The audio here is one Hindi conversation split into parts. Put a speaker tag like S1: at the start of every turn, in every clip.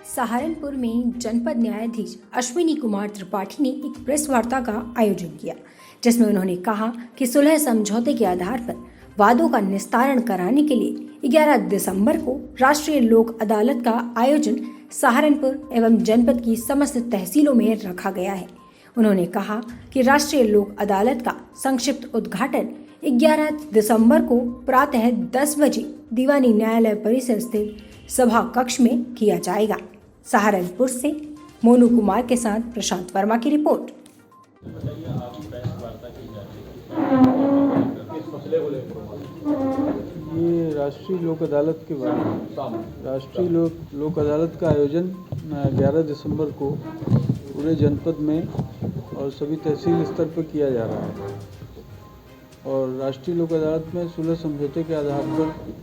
S1: सहारनपुर में जनपद न्यायाधीश अश्विनी कुमार त्रिपाठी ने एक प्रेस वार्ता का आयोजन किया, जिसमें उन्होंने कहा कि सुलह समझौते के आधार पर वादों का निस्तारण कराने के लिए 11 दिसंबर को राष्ट्रीय लोक अदालत का आयोजन सहारनपुर एवं जनपद की समस्त तहसीलों में रखा गया है। उन्होंने कहा कि राष्ट्रीय लोक अदालत का संक्षिप्त उद्घाटन 11 दिसंबर को प्रातः 10 बजे दीवानी न्यायालय परिसर स्थित सभा कक्ष में किया जाएगा। सहारनपुर से मोनू कुमार के साथ प्रशांत वर्मा की रिपोर्ट।
S2: ये राष्ट्रीय लोक अदालत के बाद राष्ट्रीय लोक अदालत का आयोजन 11 दिसंबर को पूरे जनपद में और सभी तहसील स्तर पर किया जा रहा है। और राष्ट्रीय लोक अदालत में सुलह समझौते के आधार पर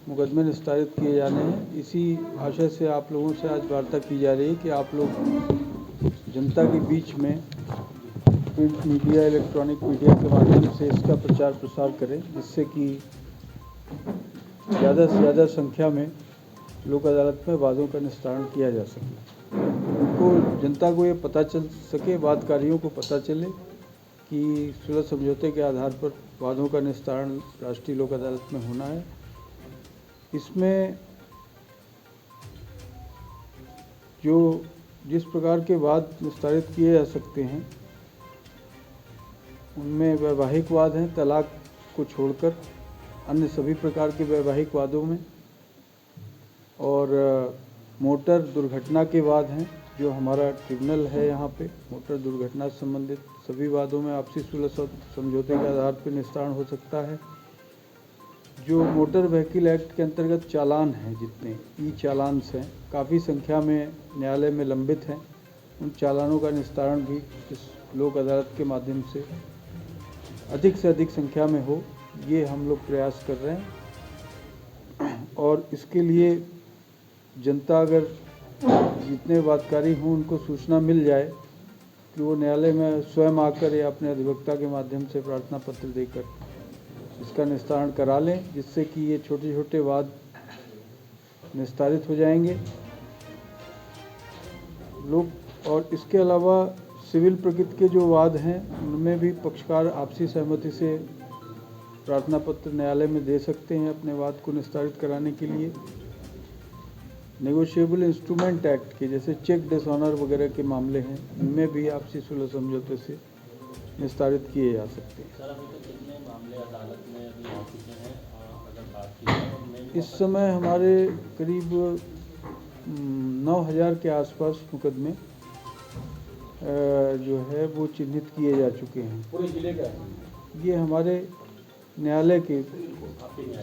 S2: मुकदमे निस्तारित किए जाने हैं। इसी आशय से आप लोगों से आज वार्ता की जा रही है कि आप लोग जनता के बीच में प्रिंट मीडिया, इलेक्ट्रॉनिक मीडिया के माध्यम से इसका प्रचार प्रसार करें, जिससे कि ज़्यादा से ज़्यादा संख्या में लोक अदालत में वादों का निस्तारण किया जा सके। उनको, जनता को ये पता चल सके, वादकारियों को पता चले कि सुलह समझौते के आधार पर वादों का निस्तारण राष्ट्रीय लोक अदालत में होना है। इसमें जिस प्रकार के वाद निस्तारित किए जा सकते हैं, उनमें वैवाहिक वाद हैं, तलाक को छोड़कर अन्य सभी प्रकार के वैवाहिक वादों में, और मोटर दुर्घटना के वाद हैं, जो हमारा ट्रिब्यूनल है यहाँ पे। मोटर दुर्घटना से संबंधित सभी वादों में आपसी सुलह समझौते के आधार पर निस्तारण हो सकता है। जो मोटर व्हीकल एक्ट के अंतर्गत चालान हैं, जितने ई चालान्स हैं, काफ़ी संख्या में न्यायालय में लंबित हैं, उन चालानों का निस्तारण भी इस लोक अदालत के माध्यम से अधिक संख्या में हो, ये हम लोग प्रयास कर रहे हैं। और इसके लिए जनता, अगर जितने वादकारी हों, उनको सूचना मिल जाए कि वो न्यायालय में स्वयं आकर या अपने अधिवक्ता के माध्यम से प्रार्थना पत्र देकर इसका निस्तारण करा लें, जिससे कि ये छोटे छोटे वाद निस्तारित हो जाएंगे लोग। और इसके अलावा सिविल प्रकृति के जो वाद हैं, उनमें भी पक्षकार आपसी सहमति से प्रार्थना पत्र न्यायालय में दे सकते हैं अपने वाद को निस्तारित कराने के लिए। नेगोशिएबल इंस्ट्रूमेंट एक्ट के जैसे चेक डिसऑनर वगैरह के मामले हैं, इनमें भी आपसी सुलह समझौते से निस्तारित किए जा सकते हैं। इस समय हमारे करीब 9,000 के आसपास मुकदमे जो है वो चिन्हित किए जा चुके हैं। पूरे जिले का ये हमारे न्यायालय के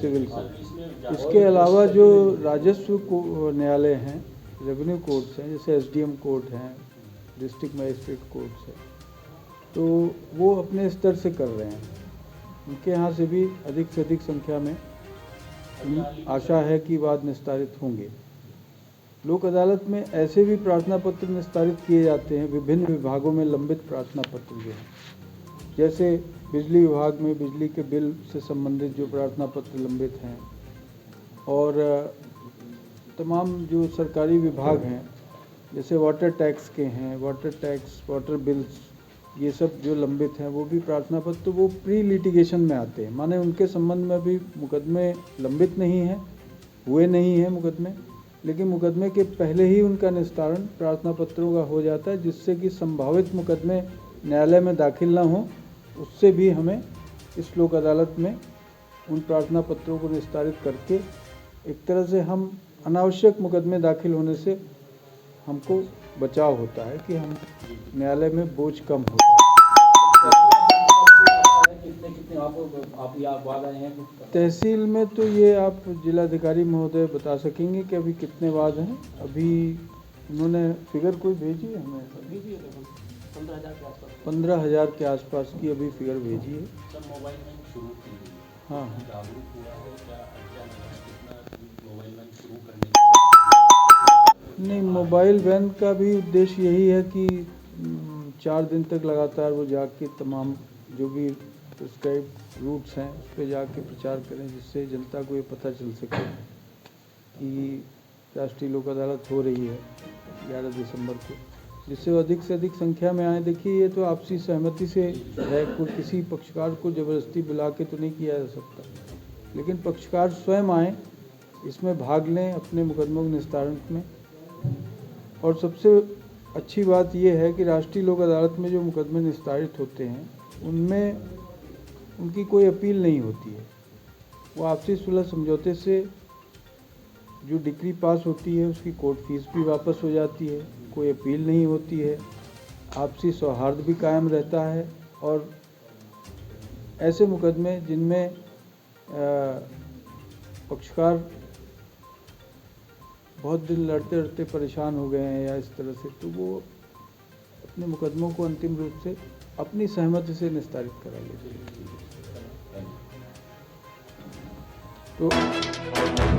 S2: सिविल से। इसके अलावा जो राजस्व न्यायालय हैं, रेवेन्यू कोर्ट्स हैं, जैसे एसडीएम कोर्ट हैं, डिस्ट्रिक्ट मजिस्ट्रेट कोर्ट्स हैं, तो वो अपने स्तर से कर रहे हैं। उनके यहाँ से भी अधिक से अधिक संख्या में आशा है कि वाद निस्तारित होंगे। लोक अदालत में ऐसे भी प्रार्थना पत्र निस्तारित किए जाते हैं, विभिन्न विभागों में लंबित प्रार्थना पत्र जो हैं, जैसे बिजली विभाग में बिजली के बिल से संबंधित जो प्रार्थना पत्र लंबित हैं, और तमाम जो सरकारी विभाग हैं, जैसे वाटर टैक्स के हैं, वाटर टैक्स, वाटर बिल्स, ये सब जो लंबित हैं, वो भी प्रार्थना पत्र, तो वो प्री लिटिगेशन में आते हैं, माने उनके संबंध में भी मुकदमे लंबित नहीं हैं, हुए नहीं हैं मुकदमे, लेकिन मुकदमे के पहले ही उनका निस्तारण प्रार्थना पत्रों का हो जाता है, जिससे कि संभावित मुकदमे न्यायालय में दाखिल ना हो, उससे भी हमें इस लोक अदालत में उन प्रार्थना पत्रों को निस्तारित करके एक तरह से हम अनावश्यक मुकदमे दाखिल होने से हमको बचाव होता है, कि हम न्यायालय में बोझ कम होता है। तहसील में तो ये आप जिलाधिकारी महोदय बता सकेंगे कि अभी कितने वाद हैं। अभी उन्होंने फिगर कोई भेजी है हमें, 15,000 के आसपास की अभी फिगर भेजी है। हाँ, नहीं, मोबाइल वैन का भी उद्देश्य यही है कि 4 दिन तक लगातार वो जाके तमाम जो भी प्रिस्क्राइब रूट्स हैं उस पर जाके प्रचार करें, जिससे जनता को ये पता चल सके कि राष्ट्रीय लोक अदालत हो रही है 11 दिसंबर को, जिससे अधिक से अधिक संख्या में आए। देखिए ये तो आपसी सहमति से है, कोई किसी पक्षकार को ज़बरदस्ती बुला के तो नहीं किया जा सकता, लेकिन पक्षकार स्वयं आए, इसमें भाग लें अपने मुकदमों के निस्तारण में। और सबसे अच्छी बात यह है कि राष्ट्रीय लोक अदालत में जो मुकदमे निस्तारित होते हैं उनमें उनकी कोई अपील नहीं होती है। वो आपसी सुलह समझौते से जो डिक्री पास होती है उसकी कोर्ट फीस भी वापस हो जाती है, कोई अपील नहीं होती है, आपसी सौहार्द भी कायम रहता है। और ऐसे मुकदमे जिनमें पक्षकार बहुत दिन लड़ते लड़ते परेशान हो गए हैं या इस तरह से, तो वो अपने मुकदमों को अंतिम रूप से अपनी सहमति से निस्तारित करा लेते हैं। तो